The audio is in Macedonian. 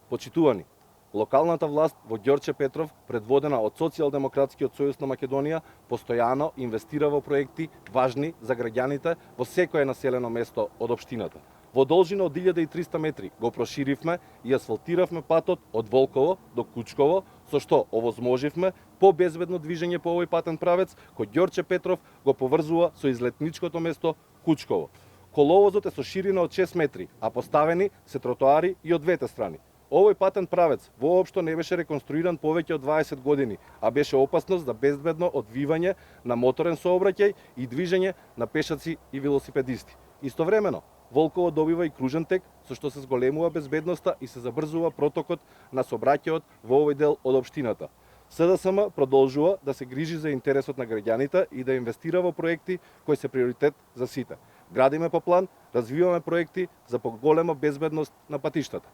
Почитувани, локалната власт во Ѓорче Петров, предводена од Социјалдемократскиот сојуз на Македонија, постојано инвестира во проекти важни за граѓаните во секое населено место од општината. Во должина од 1300 метри го проширивме и асфалтиравме патот од Волково до Кучково, со што овозможивме побезбедно движење по овој патен правец кој Ѓорче Петров го поврзува со излетничкото место Кучково. Коловозот е со ширина од 6 метри, а поставени се тротоари и од двете страни. Овој патен правец воопшто не беше реконструиран повеќе од 20 години, а беше опасност за безбедно одвивање на моторен сообраќај и движење на пешаци и велосипедисти. Истовремено, Волково добива и кружен тек, со што се зголемува безбедноста и се забрзува протокот на сообраќајот во овој дел од општината. СДСМ продолжува да се грижи за интересот на граѓаните и да инвестира во проекти кои се приоритет за сите. Градиме по план, развиваме проекти за поголема безбедност на патиштата.